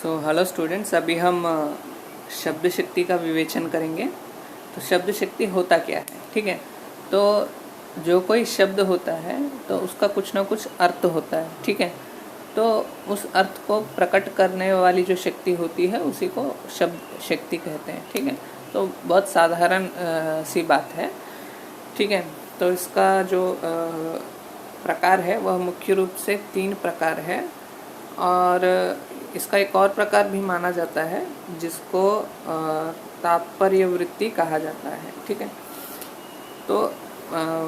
Hello students, अभी हम शब्द शक्ति का विवेचन करेंगे। तो शब्द शक्ति होता क्या है, ठीक है। तो जो कोई शब्द होता है तो उसका कुछ ना कुछ अर्थ होता है, ठीक है। तो उस अर्थ को प्रकट करने वाली जो शक्ति होती है उसी को शब्द शक्ति कहते हैं, ठीक है। तो बहुत साधारण सी बात है, ठीक है। तो इसका जो प्रकार है वह मुख्य रूप से 3 प्रकार है, और इसका एक और प्रकार भी माना जाता है जिसको तात्पर्य वृत्ति कहा जाता है, ठीक है। तो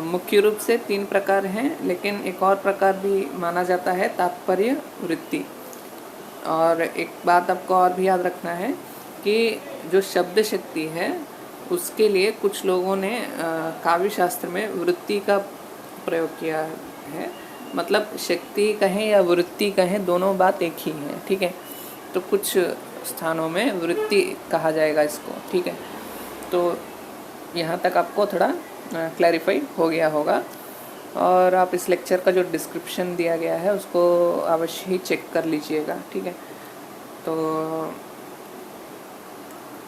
मुख्य रूप से 3 प्रकार हैं, लेकिन एक और प्रकार भी माना जाता है तात्पर्य वृत्ति। और एक बात आपको और भी याद रखना है कि जो शब्द शक्ति है उसके लिए कुछ लोगों ने काव्य शास्त्र में वृत्ति का प्रयोग किया है। मतलब शक्ति कहें या वृत्ति कहें, दोनों बात एक ही है, ठीक है। तो कुछ स्थानों में वृत्ति कहा जाएगा इसको, ठीक है। तो यहाँ तक आपको थोड़ा क्लैरिफाई हो गया होगा। और आप इस लेक्चर का जो डिस्क्रिप्शन दिया गया है उसको अवश्य ही चेक कर लीजिएगा, ठीक है। तो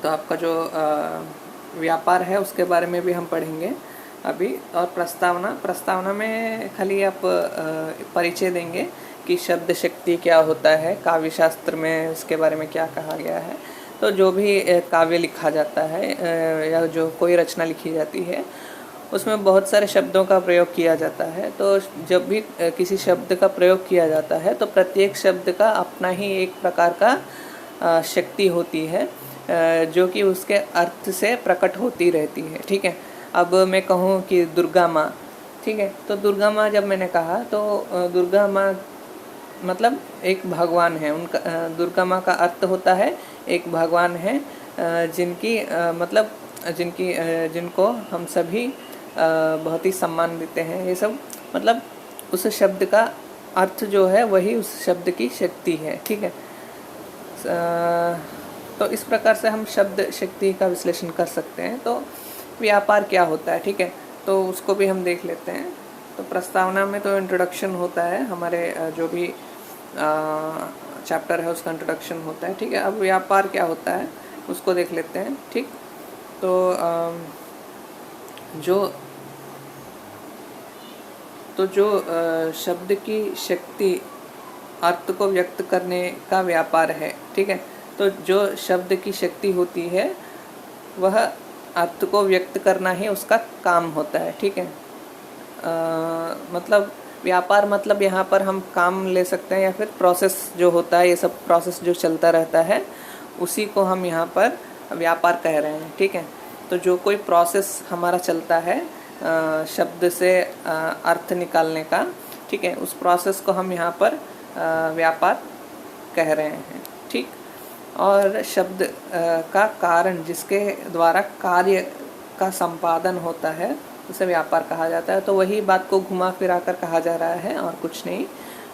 आपका जो व्यापार है उसके बारे में भी हम पढ़ेंगे अभी। और प्रस्तावना में खाली आप परिचय देंगे कि शब्द शक्ति क्या होता है, काव्य शास्त्र में इसके बारे में क्या कहा गया है। तो जो भी काव्य लिखा जाता है या जो कोई रचना लिखी जाती है उसमें बहुत सारे शब्दों का प्रयोग किया जाता है। तो जब भी किसी शब्द का प्रयोग किया जाता है तो प्रत्येक शब्द का अपना ही एक प्रकार का शक्ति होती है जो कि उसके अर्थ से प्रकट होती रहती है, ठीक है। अब मैं कहूँ कि दुर्गा माँ, ठीक है। तो दुर्गा माँ जब मैंने कहा तो दुर्गा माँ मतलब एक भगवान है। उनका दुर्गा माँ का अर्थ होता है एक भगवान है जिनको हम सभी बहुत ही सम्मान देते हैं। ये सब मतलब उस शब्द का अर्थ जो है वही उस शब्द की शक्ति है, ठीक है। तो इस प्रकार से हम शब्द शक्ति का विश्लेषण कर सकते हैं। तो व्यापार क्या होता है, ठीक है, तो उसको भी हम देख लेते हैं। तो प्रस्तावना में तो इंट्रोडक्शन होता है, हमारे जो भी चैप्टर है उसका इंट्रोडक्शन होता है, ठीक है। अब व्यापार क्या होता है उसको देख लेते हैं, ठीक। तो जो शब्द की शक्ति अर्थ को व्यक्त करने का व्यापार है, ठीक है। तो जो शब्द की शक्ति होती है वह अर्थ को व्यक्त करना ही उसका काम होता है, ठीक है। मतलब व्यापार मतलब यहाँ पर हम काम ले सकते हैं या फिर प्रोसेस जो होता है, ये सब प्रोसेस जो चलता रहता है उसी को हम यहाँ पर व्यापार कह रहे हैं, ठीक है। तो जो कोई प्रोसेस हमारा चलता है शब्द से अर्थ निकालने का, ठीक है, उस प्रोसेस को हम यहाँ पर व्यापार कह रहे हैं, ठीक। और शब्द का कारण जिसके द्वारा कार्य का संपादन होता है उसे व्यापार कहा जाता है। तो वही बात को घुमा फिरा कर कहा जा रहा है और कुछ नहीं।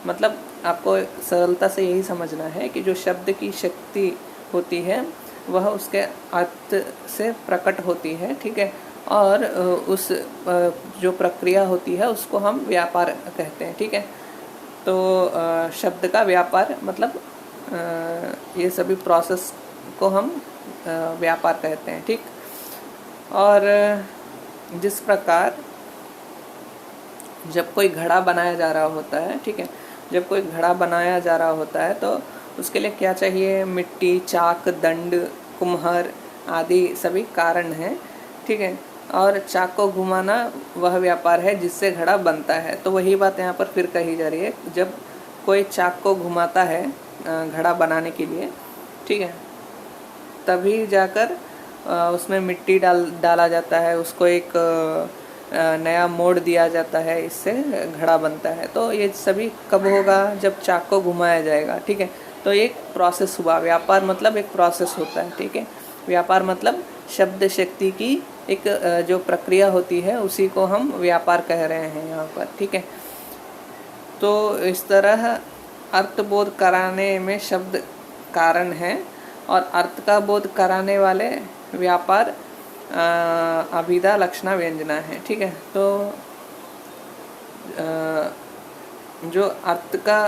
मतलब आपको सरलता से यही समझना है कि जो शब्द की शक्ति होती है वह उसके अर्थ से प्रकट होती है, ठीक है। और उस जो प्रक्रिया होती है उसको हम व्यापार कहते हैं, ठीक है। तो शब्द का व्यापार मतलब ये सभी प्रोसेस को हम व्यापार कहते हैं, ठीक। और जिस प्रकार जब कोई घड़ा बनाया जा रहा होता है, ठीक है, जब कोई घड़ा बनाया जा रहा होता है तो उसके लिए क्या चाहिए, मिट्टी, चाक, दंड, कुम्हार आदि सभी कारण हैं, ठीक है। और चाक को घुमाना वह व्यापार है जिससे घड़ा बनता है। तो वही बात यहाँ पर फिर कही जा रही है, जब कोई चाक को घुमाता है घड़ा बनाने के लिए, ठीक है, तभी जाकर उसमें मिट्टी डाला जाता है, उसको एक नया मोड़ दिया जाता है, इससे घड़ा बनता है। तो ये सभी कब होगा, जब चाक को घुमाया जाएगा, ठीक है। तो एक प्रोसेस हुआ, व्यापार मतलब एक प्रोसेस होता है, ठीक है। व्यापार मतलब शब्द शक्ति की एक जो प्रक्रिया होती है उसी को हम व्यापार कह रहे हैं यहाँ पर, ठीक है। तो इस तरह अर्थबोध कराने में शब्द कारण है और अर्थ का बोध कराने वाले व्यापार अभिधा लक्षणा व्यंजना है, ठीक है। तो जो अर्थ का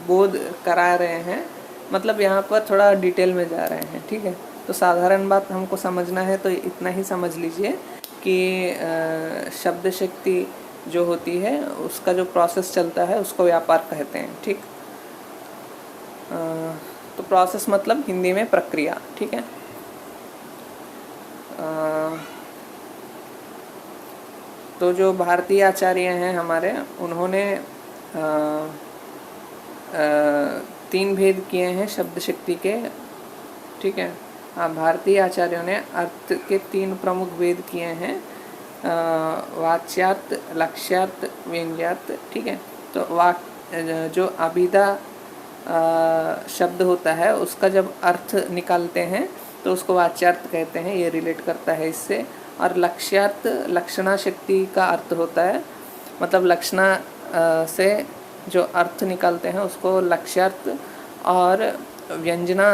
बोध करा रहे हैं मतलब यहाँ पर थोड़ा डिटेल में जा रहे हैं, ठीक है। तो साधारण बात हमको समझना है तो इतना ही समझ लीजिए कि शब्द शक्ति जो होती है उसका जो प्रोसेस चलता है उसको व्यापार कहते हैं, ठीक। तो प्रोसेस मतलब हिंदी में प्रक्रिया, ठीक है। तो जो भारतीय आचार्य हैं हमारे, उन्होंने 3 भेद किए हैं शब्द शक्ति के, ठीक है। भारतीय आचार्यों ने अर्थ के 3 प्रमुख भेद किए हैं, वाच्यार्थ, लक्ष्यार्थ, व्यंग्यार्थ, ठीक है। तो जो अभिधा शब्द होता है उसका जब अर्थ निकालते हैं तो उसको वाच्यार्थ कहते हैं, ये रिलेट करता है इससे। और लक्ष्यार्थ लक्षणा शक्ति का अर्थ होता है, मतलब लक्षणा से जो अर्थ निकालते हैं उसको लक्ष्यार्थ, और व्यंजना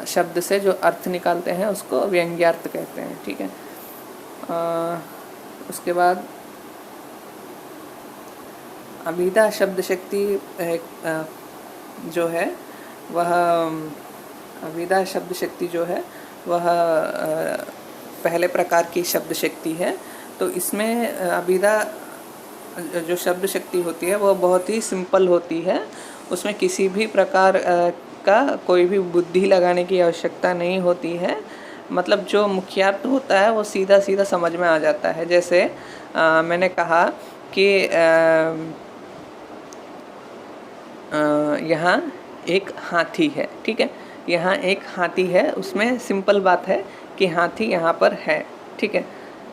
शब्द से जो अर्थ निकालते हैं उसको व्यंग्यार्थ कहते हैं, ठीक है। उसके बाद अभिधा शब्द शक्ति जो है वह, अभिधा शब्द शक्ति जो है वह पहले प्रकार की शब्द शक्ति है। तो इसमें अभिधा जो शब्द शक्ति होती है वो बहुत ही सिंपल होती है, उसमें किसी भी प्रकार का कोई भी बुद्धि लगाने की आवश्यकता नहीं होती है। मतलब जो मुख्यार्थ होता है वो सीधा सीधा समझ में आ जाता है। जैसे मैंने कहा कि यहाँ एक हाथी है, ठीक है। यहाँ एक हाथी है, उसमें सिंपल बात है कि हाथी यहाँ पर है, ठीक है।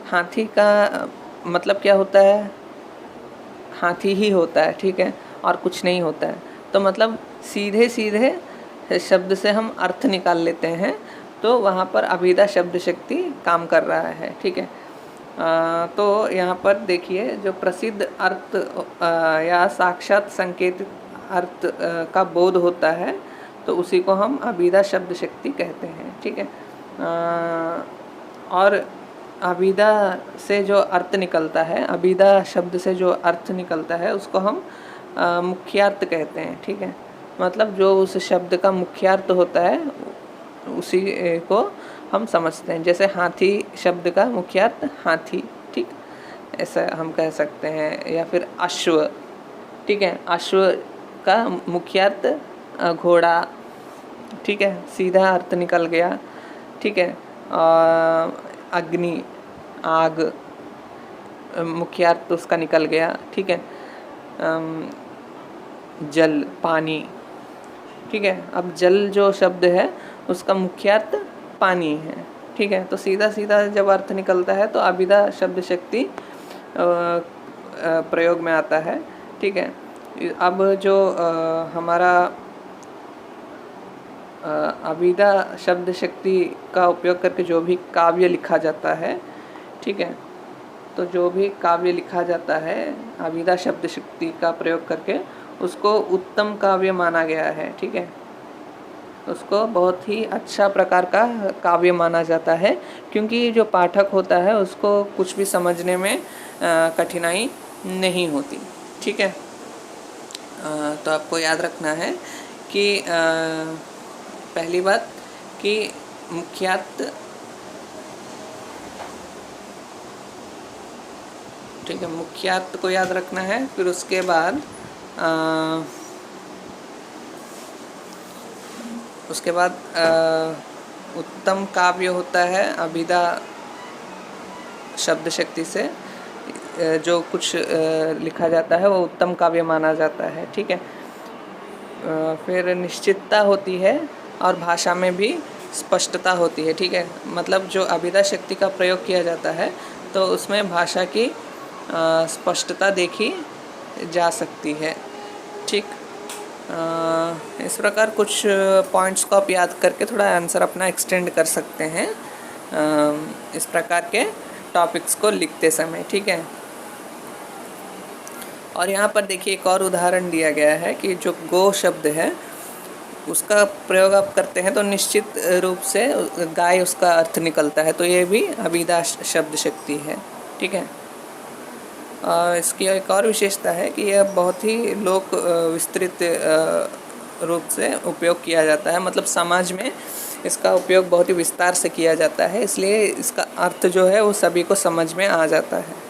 हाथी का मतलब क्या होता है, हाथी ही होता है, ठीक है, और कुछ नहीं होता है। तो मतलब सीधे सीधे शब्द से हम अर्थ निकाल लेते हैं, तो वहाँ पर अभिधा शब्द शक्ति काम कर रहा है, ठीक है। तो यहाँ पर देखिए जो प्रसिद्ध अर्थ या साक्षात संकेत अर्थ का बोध होता है तो उसी को हम अभिधा शब्द शक्ति कहते हैं, ठीक है। और अभिधा से जो अर्थ निकलता है, अभिधा शब्द से जो अर्थ निकलता है उसको हम मुख्यार्थ कहते हैं, ठीक है। मतलब जो उस शब्द का मुख्यार्थ होता है उसी को हम समझते हैं। जैसे हाथी शब्द का मुख्यार्थ हाथी, ठीक, ऐसा हम कह सकते हैं। या फिर अश्व, ठीक है, अश्व का मुख्यार्थ घोड़ा, ठीक है, सीधा अर्थ निकल गया, ठीक है। अग्नि, आग, मुख्यार्थ उसका निकल गया, ठीक है। जल, पानी, ठीक है। अब जल जो शब्द है उसका मुख्यार्थ पानी है, ठीक है। तो सीधा सीधा जब अर्थ निकलता है तो अभिधा शब्द शक्ति प्रयोग में आता है, ठीक है। अब जो हमारा अभिधा शब्द शक्ति का उपयोग करके जो भी काव्य लिखा जाता है, ठीक है, तो जो भी काव्य लिखा जाता है अभिधा शब्द शक्ति का प्रयोग करके उसको उत्तम काव्य माना गया है, ठीक है। उसको बहुत ही अच्छा प्रकार का काव्य माना जाता है, क्योंकि जो पाठक होता है उसको कुछ भी समझने में कठिनाई नहीं होती, ठीक है। तो आपको याद रखना है कि पहली बात कि मुख्यार्थ, ठीक है, मुख्यार्थ को याद रखना है। फिर उसके बाद उत्तम काव्य होता है अभिधा शब्द शक्ति से जो कुछ लिखा जाता है वो उत्तम काव्य माना जाता है, ठीक है। फिर निश्चितता होती है और भाषा में भी स्पष्टता होती है, ठीक है। मतलब जो अभिधा शक्ति का प्रयोग किया जाता है तो उसमें भाषा की स्पष्टता देखी जा सकती है, ठीक। इस प्रकार कुछ पॉइंट्स को आप याद करके थोड़ा आंसर अपना एक्सटेंड कर सकते हैं इस प्रकार के टॉपिक्स को लिखते समय, ठीक है। और यहाँ पर देखिए एक और उदाहरण दिया गया है कि जो गो शब्द है उसका प्रयोग आप करते हैं तो निश्चित रूप से गाय उसका अर्थ निकलता है, तो ये भी अभिधा शब्द शक्ति है, ठीक है। इसकी एक और विशेषता है कि यह बहुत ही लोक विस्तृत रूप से उपयोग किया जाता है, मतलब समाज में इसका उपयोग बहुत ही विस्तार से किया जाता है, इसलिए इसका अर्थ जो है वो सभी को समझ में आ जाता है।